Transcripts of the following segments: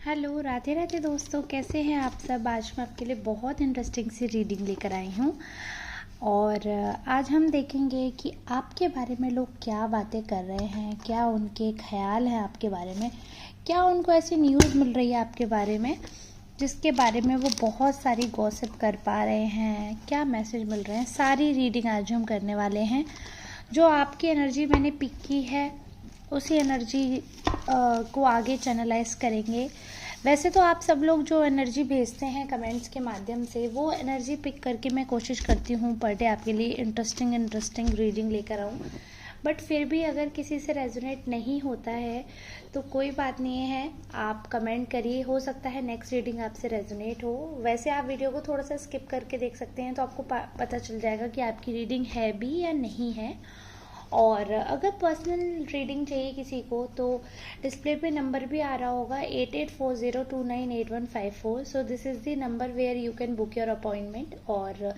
Hello, Radhe Radhe दोस्तों, कैसे हैं आप सब। आज मैं आपके लिए बहुत इंटरेस्टिंग सी रीडिंग लेकर आई हूँ। और आज हम देखेंगे कि आपके बारे में लोग क्या बातें कर रहे हैं, क्या उनके ख्याल हैं आपके बारे में, क्या उनको ऐसी न्यूज़ मिल रही है आपके बारे में जिसके बारे में वो बहुत सारी गॉसिप कर पा रहे हैं, क्या मैसेज मिल रहे हैं। सारी रीडिंग आज हम करने वाले हैं। जो आपकी एनर्जी मैंने पिक की है उसी एनर्जी को आगे चैनलाइज करेंगे। वैसे तो आप सब लोग जो एनर्जी भेजते हैं कमेंट्स के माध्यम से, वो एनर्जी पिक करके मैं कोशिश करती हूँ पर डे आपके लिए इंटरेस्टिंग रीडिंग लेकर आऊँ। बट फिर भी अगर किसी से रेजोनेट नहीं होता है तो कोई बात नहीं है, आप कमेंट करिए, हो सकता है नेक्स्ट रीडिंग आपसे रेजोनेट हो। वैसे आप वीडियो को थोड़ा सा स्किप करके देख सकते हैं तो आपको पता चल जाएगा कि आपकी रीडिंग है भी या नहीं है। और अगर पर्सनल रीडिंग चाहिए किसी को तो डिस्प्ले पे नंबर भी आ रहा होगा 8840298154। So this is the number where you can book your appointment. और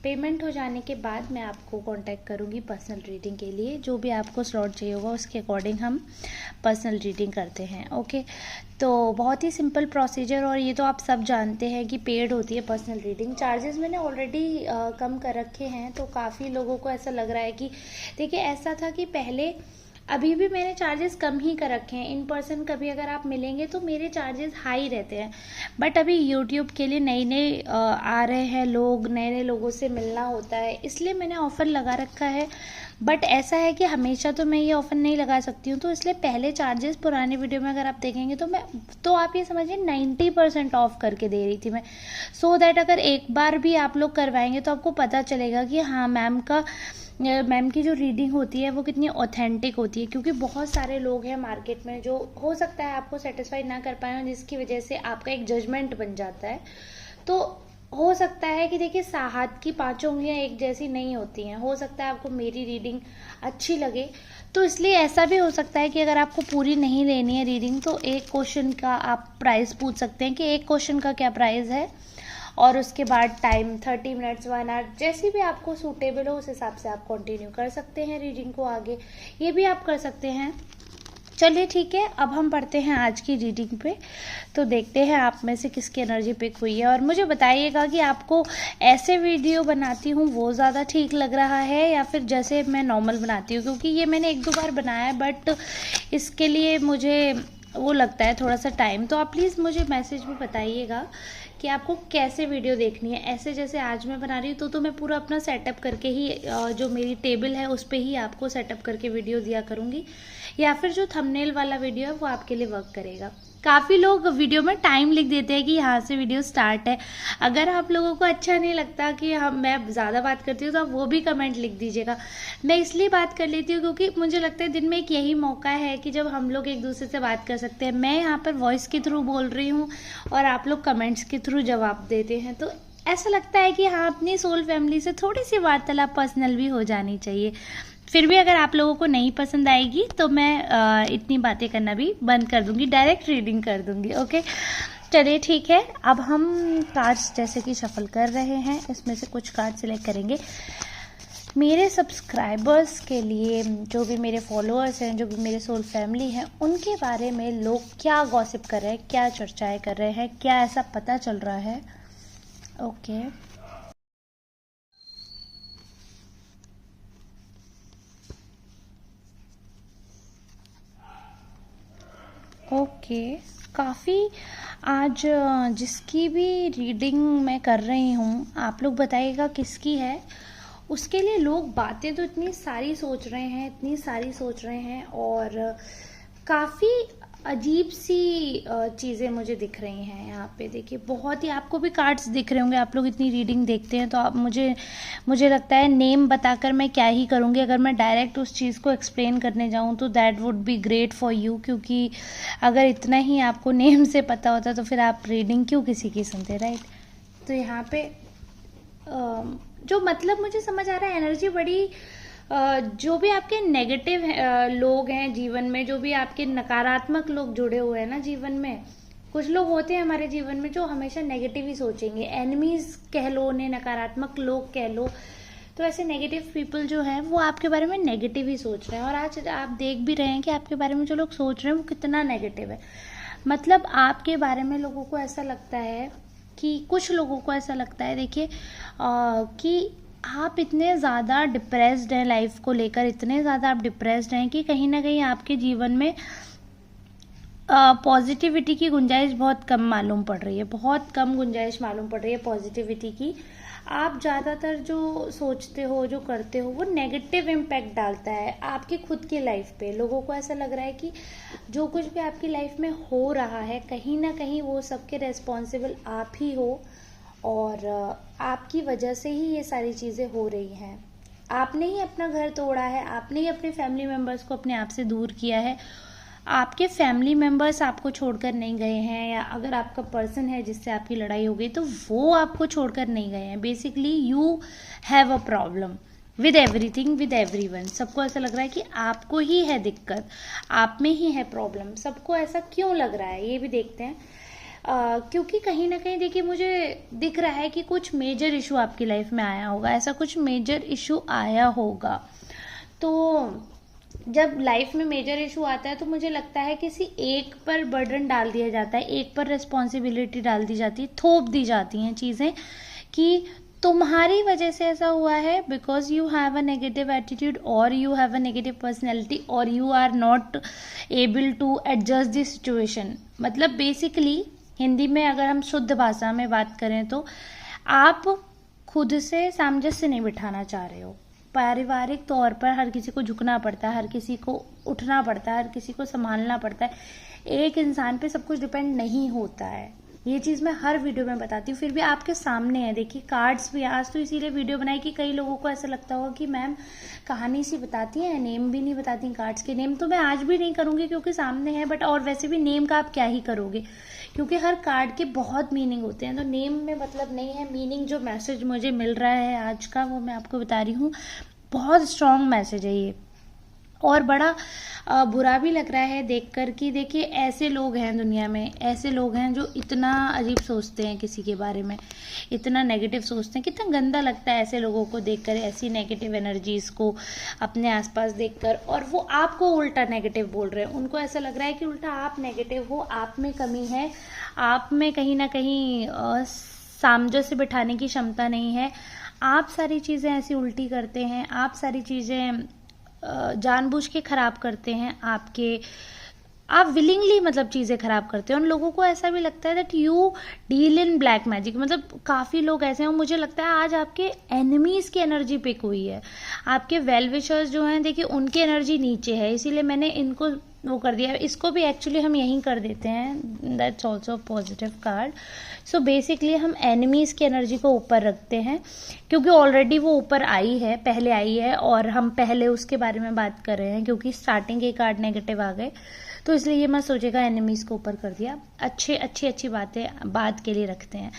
पेमेंट हो जाने के बाद मैं आपको कांटेक्ट करूँगी पर्सनल रीडिंग के लिए। जो भी आपको स्लॉट चाहिए होगा उसके अकॉर्डिंग हम पर्सनल रीडिंग करते हैं। ओके, तो बहुत ही सिंपल प्रोसीजर, और ये तो आप सब जानते हैं कि पेड होती है पर्सनल रीडिंग। चार्जेस मैंने ऑलरेडी कम कर रखे हैं, तो काफ़ी लोगों को ऐसा लग रहा है कि देखिए, ऐसा था कि पहले, अभी भी मैंने चार्जेस कम ही कर रखे हैं। इन पर्सन कभी अगर आप मिलेंगे तो मेरे चार्जेस हाई रहते हैं, बट अभी यूट्यूब के लिए नए नए आ रहे हैं लोग, नए नए लोगों से मिलना होता है, इसलिए मैंने ऑफ़र लगा रखा है। बट ऐसा है कि हमेशा तो मैं ये ऑफ़र नहीं लगा सकती हूँ, तो इसलिए पहले चार्जेस पुराने वीडियो में अगर आप देखेंगे तो आप ये समझिए 90% ऑफ करके दे रही थी मैं, सो दैट अगर एक बार भी आप लोग करवाएंगे तो आपको पता चलेगा कि हाँ, मैम की जो रीडिंग होती है वो कितनी ऑथेंटिक होती है। क्योंकि बहुत सारे लोग हैं मार्केट में जो हो सकता है आपको सेटिस्फाई ना कर पाए, जिसकी वजह से आपका एक जजमेंट बन जाता है। तो हो सकता है कि देखिए, हाथ की पांचों उंगलियां एक जैसी नहीं होती हैं। हो सकता है आपको मेरी रीडिंग अच्छी लगे, तो इसलिए ऐसा भी हो सकता है कि अगर आपको पूरी नहीं लेनी है रीडिंग तो एक क्वेश्चन का आप प्राइस पूछ सकते हैं कि एक क्वेश्चन का क्या प्राइस है, और उसके बाद टाइम 30 मिनट्स 1 आवर, जैसी भी आपको सूटेबल हो उस हिसाब से आप कंटिन्यू कर सकते हैं रीडिंग को आगे। ये भी आप कर सकते हैं। चलिए ठीक है, अब हम पढ़ते हैं आज की रीडिंग पे। तो देखते हैं आप में से किसकी एनर्जी पिक हुई है, और मुझे बताइएगा कि आपको ऐसे वीडियो बनाती हूँ वो ज़्यादा ठीक लग रहा है या फिर जैसे मैं नॉर्मल बनाती हूँ। क्योंकि ये मैंने 1-2 बार बनाया है, बट इसके लिए मुझे वो लगता है थोड़ा सा टाइम। तो आप प्लीज़ मुझे मैसेज में बताइएगा कि आपको कैसे वीडियो देखनी है। ऐसे जैसे आज मैं बना रही हूँ तो मैं पूरा अपना सेटअप करके ही, जो मेरी टेबल है उस पे ही आपको सेटअप करके वीडियो दिया करूँगी, या फिर जो थंबनेल वाला वीडियो है वो आपके लिए वर्क करेगा। काफ़ी लोग वीडियो में टाइम लिख देते हैं कि यहाँ से वीडियो स्टार्ट है। अगर आप लोगों को अच्छा नहीं लगता कि मैं ज़्यादा बात करती हूँ तो आप वो भी कमेंट लिख दीजिएगा। मैं इसलिए बात कर लेती हूँ क्योंकि मुझे लगता है दिन में एक यही मौका है कि जब हम लोग एक दूसरे से बात कर सकते हैं। मैं यहाँ पर वॉइस के थ्रू बोल रही हूँ और आप लोग कमेंट्स के थ्रू जवाब देते हैं, तो ऐसा लगता है कि हाँ, अपनी सोल फैमिली से थोड़ी सी वार्तालाप पर्सनल भी हो जानी चाहिए। फिर भी अगर आप लोगों को नहीं पसंद आएगी तो मैं इतनी बातें करना भी बंद कर दूंगी, डायरेक्ट रीडिंग कर दूंगी। ओके, चलिए ठीक है। अब हम कार्ड्स जैसे कि शफल कर रहे हैं, इसमें से कुछ कार्ड सिलेक्ट करेंगे मेरे सब्सक्राइबर्स के लिए। जो भी मेरे फॉलोअर्स हैं, जो भी मेरे सोल फैमिली हैं, उनके बारे में लोग क्या गॉसिप कर रहे हैं, क्या चर्चाएं कर रहे हैं, क्या ऐसा पता चल रहा है। ओके, ओके, काफ़ी आज जिसकी भी रीडिंग मैं कर रही हूँ, आप लोग बताइएगा किसकी है। उसके लिए लोग बातें तो इतनी सारी सोच रहे हैं, इतनी सारी सोच रहे हैं, और काफ़ी अजीब सी चीज़ें मुझे दिख रही हैं यहाँ पे। देखिए, बहुत ही आपको भी कार्ड्स दिख रहे होंगे, आप लोग इतनी रीडिंग देखते हैं तो आप मुझे लगता है नेम बताकर मैं क्या ही करूँगी। अगर मैं डायरेक्ट उस चीज़ को एक्सप्लेन करने जाऊँ तो that would be great for you, क्योंकि अगर इतना ही आपको नेम से पता होता तो फिर आप रीडिंग क्यों किसी की सुनते, राइट। तो यहाँ पे जो मतलब मुझे समझ आ रहा है, एनर्जी बड़ी जो भी आपके नेगेटिव लोग हैं जीवन में, जो भी आपके नकारात्मक लोग जुड़े हुए हैं ना जीवन में, कुछ लोग होते हैं हमारे जीवन में जो हमेशा नेगेटिव ही सोचेंगे। एनिमीज कह लो उन्हें, नकारात्मक लोग कह लो। तो ऐसे नेगेटिव पीपल जो हैं वो आपके बारे में नेगेटिव ही सोच रहे हैं, और आज आप देख भी रहे हैं कि आपके बारे में जो लोग सोच रहे हैं वो कितना नेगेटिव है। मतलब आपके बारे में लोगों को ऐसा लगता है कि कुछ लोगों को ऐसा लगता है, देखिए कि आप इतने ज़्यादा डिप्रेस्ड हैं लाइफ को लेकर, इतने ज़्यादा आप डिप्रेस्ड हैं कि कहीं ना कहीं आपके जीवन में पॉजिटिविटी की गुंजाइश बहुत कम मालूम पड़ रही है, बहुत कम गुंजाइश मालूम पड़ रही है पॉजिटिविटी की। आप ज़्यादातर जो सोचते हो, जो करते हो, वो नेगेटिव इम्पैक्ट डालता है आपकी खुद की लाइफ पे। लोगों को ऐसा लग रहा है कि जो कुछ भी आपकी लाइफ में हो रहा है कहीं ना कहीं वो सबके रेस्पॉन्सिबल आप ही हो, और आपकी वजह से ही ये सारी चीज़ें हो रही हैं। आपने ही अपना घर तोड़ा है, आपने ही अपने फैमिली मेम्बर्स को अपने आप से दूर किया है। आपके फैमिली मेम्बर्स आपको छोड़कर नहीं गए हैं, या अगर आपका पर्सन है जिससे आपकी लड़ाई हो गई तो वो आपको छोड़कर नहीं गए हैं। Basically you have a problem with everything, with everyone. सबको ऐसा लग रहा है कि आपको ही है दिक्कत, आप में ही है प्रॉब्लम। सबको ऐसा क्यों लग रहा है ये भी देखते हैं। क्योंकि कहीं ना कहीं देखिए मुझे दिख रहा है कि कुछ मेजर इशू आपकी लाइफ में आया होगा, ऐसा कुछ मेजर इशू आया होगा। तो जब लाइफ में मेजर इशू आता है तो मुझे लगता है किसी एक पर बर्डन डाल दिया जाता है, एक पर रिस्पॉन्सिबिलिटी डाल दी जाती है, थोप दी जाती हैं चीज़ें कि तुम्हारी वजह से ऐसा हुआ है, because you have a negative attitude और you have a negative personality और you are not able to adjust the situation. मतलब बेसिकली हिंदी में अगर हम शुद्ध भाषा में बात करें तो आप खुद से सामंजस्य नहीं बिठाना चाह रहे हो। पारिवारिक तौर पर हर किसी को झुकना पड़ता है, हर किसी को उठना पड़ता है, हर किसी को संभालना पड़ता है। एक इंसान पे सब कुछ डिपेंड नहीं होता है। ये चीज़ मैं हर वीडियो में बताती हूँ, फिर भी आपके सामने है। देखिए कार्ड्स भी आज तो इसीलिए वीडियो बनाई कि कई लोगों को ऐसा लगता होगा कि मैम कहानी सी बताती हैं, नेम भी नहीं बताती। कार्ड्स के नेम तो मैं आज भी नहीं करूँगी क्योंकि सामने है, बट और वैसे भी नेम का आप क्या ही करोगे, क्योंकि हर कार्ड के बहुत मीनिंग होते हैं। तो नेम में मतलब नहीं है, मीनिंग जो मैसेज मुझे मिल रहा है आज का वो मैं आपको बता रही हूँ। बहुत स्ट्रॉन्ग मैसेज है ये, और बड़ा बुरा भी लग रहा है देखकर कि देखिए ऐसे लोग हैं दुनिया में, ऐसे लोग हैं जो इतना अजीब सोचते हैं किसी के बारे में, इतना नेगेटिव सोचते हैं। कितना गंदा लगता है ऐसे लोगों को देखकर, ऐसी नेगेटिव एनर्जीज को अपने आसपास देखकर, और वो आपको उल्टा नेगेटिव बोल रहे हैं। उनको ऐसा लग रहा है कि उल्टा आप नेगेटिव हो, आप में कमी है, आप में कहीं ना कहीं सामंजस्य बिठाने की क्षमता नहीं है। आप सारी चीज़ें ऐसी उल्टी करते हैं, आप सारी चीज़ें जानबूझ के खराब करते हैं, आप विलिंगली मतलब चीज़ें खराब करते हैं। उन लोगों को ऐसा भी लगता है that you deal in black magic. मतलब काफ़ी लोग ऐसे हैं, मुझे लगता है आज आपके एनिमीज़ की एनर्जी पिक हुई है। आपके वेल विशर्स जो हैं देखिए उनकी एनर्जी नीचे है, इसीलिए मैंने इनको वो कर दिया। इसको भी एक्चुअली हम यहीं कर देते हैं, that's also positive card. So basically हम एनिमीज़ की एनर्जी को ऊपर रखते हैं क्योंकि ऑलरेडी वो ऊपर आई है, पहले आई है, और हम पहले उसके बारे में बात कर रहे हैं क्योंकि स्टार्टिंग के कार्ड नेगेटिव आ गए, तो इसलिए ये मैं सोचेगा एनिमीज़ को ऊपर कर दिया। अच्छी बातें बात के लिए रखते हैं।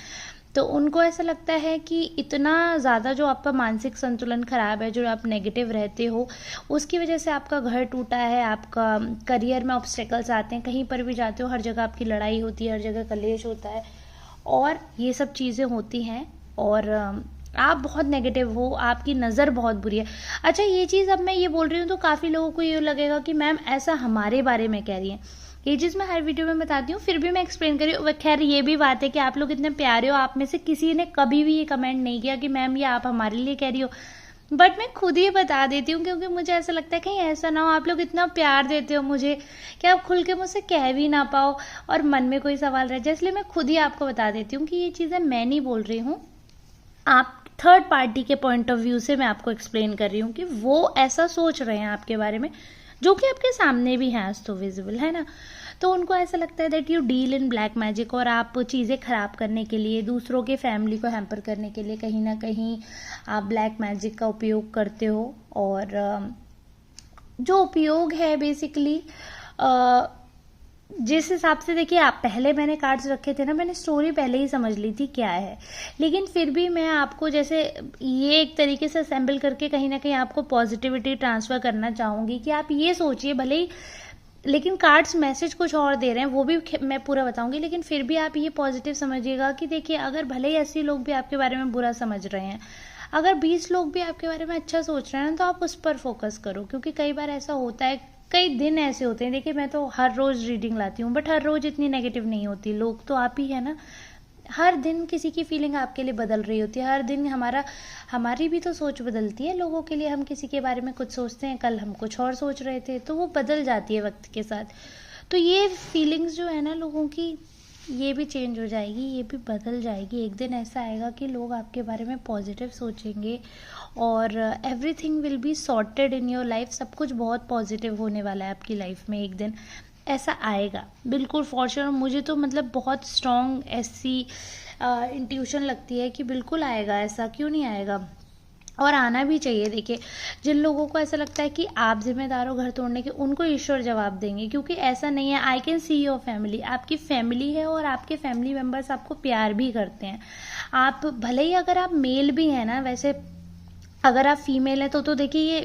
तो उनको ऐसा लगता है कि इतना ज़्यादा जो आपका मानसिक संतुलन खराब है, जो आप नेगेटिव रहते हो, उसकी वजह से आपका घर टूटा है, आपका करियर में ऑब्स्टेकल्स आते हैं, कहीं पर भी जाते हो हर जगह आपकी लड़ाई होती है, हर जगह कलेश होता है, और ये सब चीज़ें होती हैं, और आप बहुत नेगेटिव हो, आपकी नज़र बहुत बुरी है। अच्छा ये चीज़ अब मैं ये बोल रही हूँ तो काफ़ी लोगों को ये लगेगा कि मैम ऐसा हमारे बारे में कह रही हैं। ये चीज़ मैं हर वीडियो में बताती हूँ, फिर भी मैं एक्सप्लेन कर रही हूँ। खैर ये भी बात है कि आप लोग इतने प्यारे हो, आप में से किसी ने कभी भी ये कमेंट नहीं किया कि मैम ये आप हमारे लिए कह रही हो, बट मैं खुद ही बता देती हूँ क्योंकि मुझे ऐसा लगता है कहीं ऐसा ना हो आप लोग इतना प्यार देते हो मुझे कि आप खुल के मुझसे कह भी ना पाओ और मन में कोई सवाल रह जाए, इसलिए मैं खुद ही आपको बता देती हूँ कि ये चीज़ें मैं नहीं बोल रही हूँ, आप थर्ड पार्टी के पॉइंट ऑफ व्यू से मैं आपको एक्सप्लेन कर रही हूँ कि वो ऐसा सोच रहे हैं आपके बारे में, जो कि आपके सामने भी है, आज तो विजिबल है ना। तो उनको ऐसा लगता है that you deal in black magic, और आप चीज़ें खराब करने के लिए, दूसरों के फैमिली को हैम्पर करने के लिए कहीं ना कहीं आप ब्लैक मैजिक का उपयोग करते हो। और जो उपयोग है बेसिकली जिस हिसाब से देखिए, आप पहले मैंने कार्ड्स रखे थे ना, मैंने स्टोरी पहले ही समझ ली थी क्या है, लेकिन फिर भी मैं आपको जैसे ये एक तरीके से असेंबल करके कहीं ना कहीं आपको पॉजिटिविटी ट्रांसफर करना चाहूँगी कि आप ये सोचिए, भले ही लेकिन कार्ड्स मैसेज कुछ और दे रहे हैं, वो भी मैं पूरा बताऊंगी, लेकिन फिर भी आप ये पॉजिटिव समझिएगा कि देखिए अगर भले ही 80 लोग भी आपके बारे में बुरा समझ रहे हैं, अगर 20 लोग भी आपके बारे में अच्छा सोच रहे हैं तो आप उस पर फोकस करो, क्योंकि कई बार ऐसा होता है कई दिन ऐसे होते हैं, देखिए मैं तो हर रोज़ रीडिंग लाती हूँ, बट हर रोज़ इतनी नेगेटिव नहीं होती, लोग तो आप ही है ना। हर दिन किसी की फीलिंग आपके लिए बदल रही होती है, हर दिन हमारी भी तो सोच बदलती है लोगों के लिए। हम किसी के बारे में कुछ सोचते हैं, कल हम कुछ और सोच रहे थे, तो वो बदल जाती है वक्त के साथ। तो ये फीलिंग्स जो है ना लोगों की, ये भी चेंज हो जाएगी, ये भी बदल जाएगी। एक दिन ऐसा आएगा कि लोग आपके बारे में पॉजिटिव सोचेंगे और everything will be sorted in your life. सब कुछ बहुत पॉजिटिव होने वाला है आपकी लाइफ में, एक दिन ऐसा आएगा, बिल्कुल फॉर श्योर। मुझे तो मतलब बहुत स्ट्रॉन्ग ऐसी इंट्यूशन लगती है कि बिल्कुल आएगा, ऐसा क्यों नहीं आएगा, और आना भी चाहिए। देखिए जिन लोगों को ऐसा लगता है कि आप जिम्मेदार हो घर तोड़ने के, उनको ईश्वर जवाब देंगे, क्योंकि ऐसा नहीं है। I can see your family, आपकी फैमिली है और आपके फैमिली मेम्बर्स आपको प्यार भी करते हैं। आप भले ही अगर आप मेल भी हैं ना, वैसे अगर आप फीमेल हैं तो देखिए ये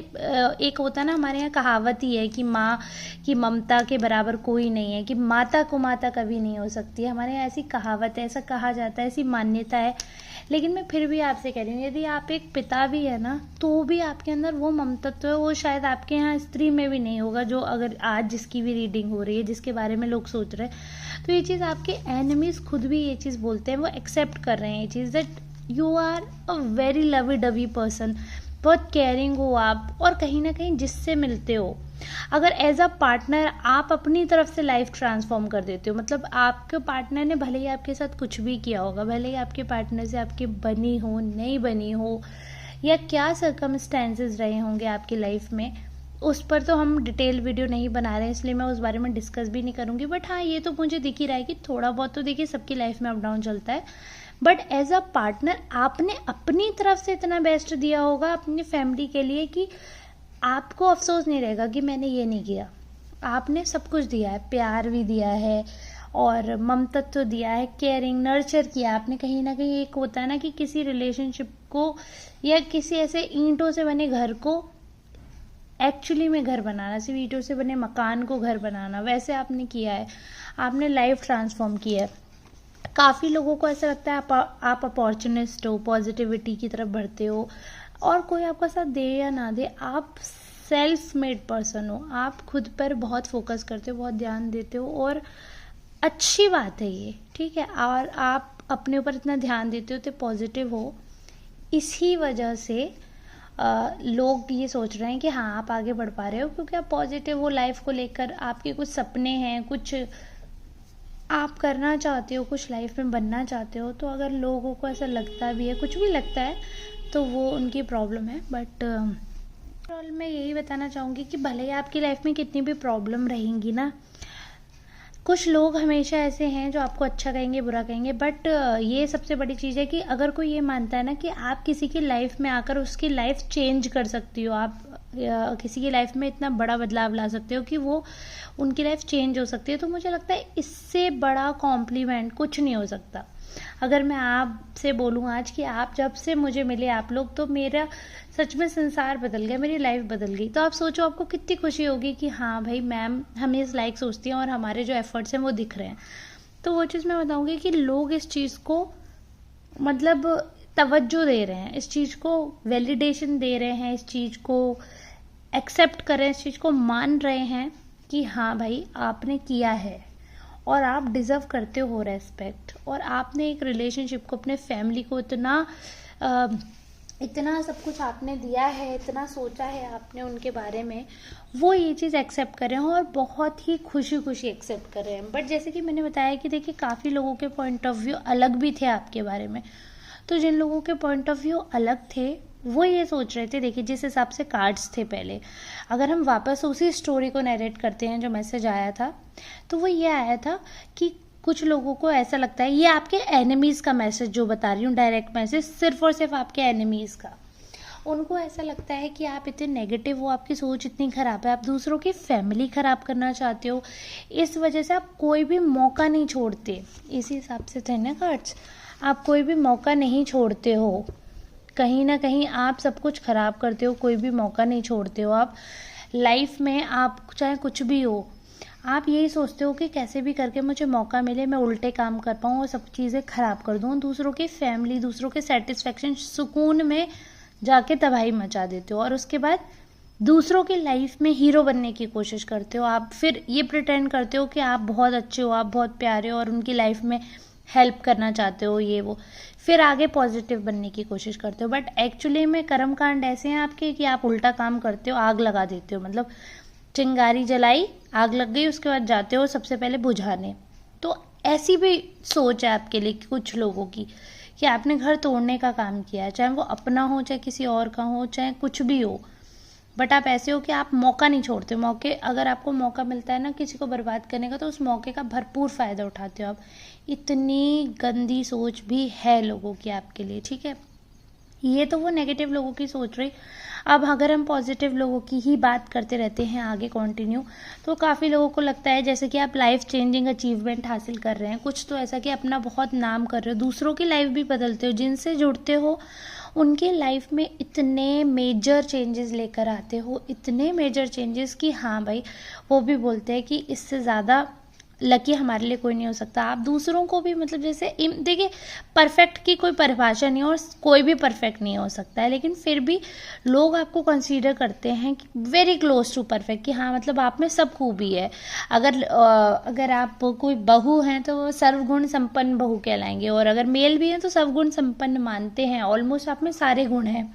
एक होता है ना, हमारे यहाँ कहावत ही है कि माँ की ममता के बराबर कोई नहीं है, कि माता को माता कभी नहीं हो सकती है। हमारे यहाँ ऐसी कहावत है, ऐसा कहा जाता है, ऐसी मान्यता है। लेकिन मैं फिर भी आपसे कह रही हूँ, यदि आप एक पिता भी है ना, तो भी आपके अंदर वो ममतत्व है, वो शायद आपके यहाँ स्त्री में भी नहीं होगा, जो अगर आज जिसकी भी रीडिंग हो रही है, जिसके बारे में लोग सोच रहे हैं। तो ये चीज़ आपके एनिमीज खुद भी ये चीज़ बोलते हैं, वो एक्सेप्ट कर रहे हैं ये चीज़, that you are a very lovey dovey person, बहुत केयरिंग हो आप, और कहीं ना कहीं जिससे मिलते हो, अगर एज अ पार्टनर आप अपनी तरफ से लाइफ ट्रांसफॉर्म कर देते हो, मतलब आपके पार्टनर ने भले ही आपके साथ कुछ भी किया होगा, भले ही आपके पार्टनर से आपकी बनी हो नहीं बनी हो, या क्या सर्कमस्टेंसेस रहे होंगे आपकी लाइफ में, उस पर तो हम डिटेल वीडियो नहीं बना रहे हैं, इसलिए मैं उस बारे में डिस्कस भी नहीं करूँगी। बट हाँ, ये तो मुझे दिख ही रहा है कि थोड़ा बहुत तो देखिए सबकी लाइफ में अप डाउन चलता है, बट एज अ पार्टनर आपने अपनी तरफ से इतना बेस्ट दिया होगा अपनी फैमिली के लिए कि आपको अफसोस नहीं रहेगा कि मैंने ये नहीं किया। आपने सब कुछ दिया है, प्यार भी दिया है और ममतत्व दिया है, केयरिंग नर्चर किया आपने। कहीं ना कहीं एक होता है ना कि किसी रिलेशनशिप को या किसी ऐसे ईंटों से बने घर को एक्चुअली में घर बनाना, सिर्फ ईंटों से बने मकान को घर बनाना, वैसे आपने किया है। आपने लाइफ ट्रांसफॉर्म किया है। काफ़ी लोगों को ऐसा लगता है आप अपॉर्चुनिस्ट हो, पॉजिटिविटी की तरफ बढ़ते हो, और कोई आपका साथ दे या ना दे, आप सेल्फ मेड पर्सन हो, आप खुद पर बहुत फोकस करते हो, बहुत ध्यान देते हो, और अच्छी बात है ये, ठीक है। और आप अपने ऊपर इतना ध्यान देते हो तो पॉजिटिव हो, इसी वजह से लोग ये सोच रहे हैं कि हाँ आप आगे बढ़ पा रहे हो, क्योंकि आप पॉजिटिव हो लाइफ को लेकर, आपके कुछ सपने हैं, कुछ आप करना चाहते हो, कुछ लाइफ में बनना चाहते हो। तो अगर लोगों को ऐसा लगता भी है, कुछ भी लगता है, तो वो उनकी प्रॉब्लम है। बट ओवरऑल मैं यही बताना चाहूँगी कि भले ही आपकी लाइफ में कितनी भी प्रॉब्लम रहेंगी ना, कुछ लोग हमेशा ऐसे हैं जो आपको अच्छा कहेंगे बुरा कहेंगे, बट ये सबसे बड़ी चीज़ है कि अगर कोई ये मानता है ना कि आप किसी की लाइफ में आकर उसकी लाइफ चेंज कर सकती हो, आप किसी की लाइफ में इतना बड़ा बदलाव ला सकते हो कि वो उनकी लाइफ चेंज हो सकती है, तो मुझे लगता है इससे बड़ा कॉम्प्लीमेंट कुछ नहीं हो सकता। अगर मैं आपसे बोलूँ आज कि आप जब से मुझे मिले आप लोग, तो मेरा सच में संसार बदल गया, मेरी लाइफ बदल गई। तो आप सोचो आपको कितनी खुशी होगी कि हाँ भाई मैम हमें इस लायक सोचती हैं और हमारे जो एफर्ट्स हैं वो दिख रहे हैं। तो वो चीज़ मैं बताऊँगी कि लोग इस चीज़ को मतलब तवज्जो दे रहे हैं, इस चीज़ को वैलिडेशन दे रहे हैं, इस चीज़ को एक्सेप्ट कर रहे हैं, इस चीज़ को मान रहे हैं कि हाँ भाई आपने किया है और आप डिज़र्व करते हो रेस्पेक्ट, और आपने एक रिलेशनशिप को, अपने फैमिली को इतना सब कुछ आपने दिया है, इतना सोचा है आपने उनके बारे में, वो ये चीज़ एक्सेप्ट कर रहे हैं और बहुत ही खुशी खुशी एक्सेप्ट कर रहे हैं। बट जैसे कि मैंने बताया कि देखिए काफ़ी लोगों के पॉइंट ऑफ व्यू अलग भी थे आपके बारे में। तो जिन लोगों के पॉइंट ऑफ व्यू अलग थे वो ये सोच रहे थे, देखिए जिस हिसाब से कार्ड्स थे पहले, अगर हम वापस उसी स्टोरी को नरेट करते हैं जो मैसेज आया था, तो वो ये आया था कि कुछ लोगों को ऐसा लगता है, ये आपके एनिमीज़ का मैसेज जो बता रही हूँ, डायरेक्ट मैसेज सिर्फ और सिर्फ आपके एनिमीज़ का। उनको ऐसा लगता है कि आप इतने नेगेटिव हो, आपकी सोच इतनी ख़राब है, आप दूसरों की फैमिली ख़राब करना चाहते हो, इस वजह से आप कोई भी मौका नहीं छोड़ते। इसी हिसाब से थे ना कार्ड्स, आप कोई भी मौका नहीं छोड़ते हो, कहीं ना कहीं आप सब कुछ ख़राब करते हो, कोई भी मौका नहीं छोड़ते हो। आप लाइफ में आप चाहे कुछ भी हो, आप यही सोचते हो कि कैसे भी करके मुझे मौका मिले, मैं उल्टे काम कर पाऊँ और सब चीज़ें ख़राब कर दूँ, दूसरों की फैमिली, दूसरों के सेटिस्फेक्शन, सुकून में जाके तबाही मचा देते हो, और उसके बाद दूसरों की लाइफ में हीरो बनने की कोशिश करते हो आप, फिर ये प्रिटेंड करते हो कि आप बहुत अच्छे हो, आप बहुत प्यारे हो और उनकी लाइफ में हेल्प करना चाहते हो, ये वो, फिर आगे पॉजिटिव बनने की कोशिश करते हो। बट एक्चुअली में कर्म कांड ऐसे हैं आपके कि आप उल्टा काम करते हो, आग लगा देते हो। मतलब चिंगारी जलाई, आग लग गई, उसके बाद जाते हो सबसे पहले बुझाने। तो ऐसी भी सोच है आपके लिए कुछ लोगों की कि आपने घर तोड़ने का काम किया है, चाहे वो अपना हो, चाहे किसी और का हो, चाहे कुछ भी हो। बट आप ऐसे हो कि आप मौका नहीं छोड़ते। मौके, अगर आपको मौका मिलता है ना किसी को बर्बाद करने का, तो उस मौके का भरपूर फ़ायदा उठाते हो आप। इतनी गंदी सोच भी है लोगों की आपके लिए, ठीक है। ये तो वो नेगेटिव लोगों की सोच रही। अब अगर हम पॉजिटिव लोगों की ही बात करते रहते हैं आगे कंटिन्यू, तो काफ़ी लोगों को लगता है जैसे कि आप लाइफ चेंजिंग अचीवमेंट हासिल कर रहे हैं, कुछ तो ऐसा कि अपना बहुत नाम कर रहे हो, दूसरों की लाइफ भी बदलते हो, जिनसे जुड़ते हो उनके लाइफ में इतने मेजर चेंजेस लेकर आते हो, इतने मेजर चेंजेस कि हाँ भाई, वो भी बोलते हैं कि इससे ज़्यादा लकी हमारे लिए कोई नहीं हो सकता। आप दूसरों को भी, मतलब जैसे देखिए, परफेक्ट की कोई परिभाषा नहीं है और कोई भी परफेक्ट नहीं हो सकता है, लेकिन फिर भी लोग आपको कंसीडर करते हैं कि वेरी क्लोज टू परफेक्ट, कि हाँ मतलब आप में सब खूबी है। अगर आप कोई बहू हैं तो वो सर्वगुण संपन्न बहू कहलाएंगे, और अगर मेल भी हैं तो सर्वगुण संपन्न मानते हैं, ऑलमोस्ट आप में सारे गुण हैं।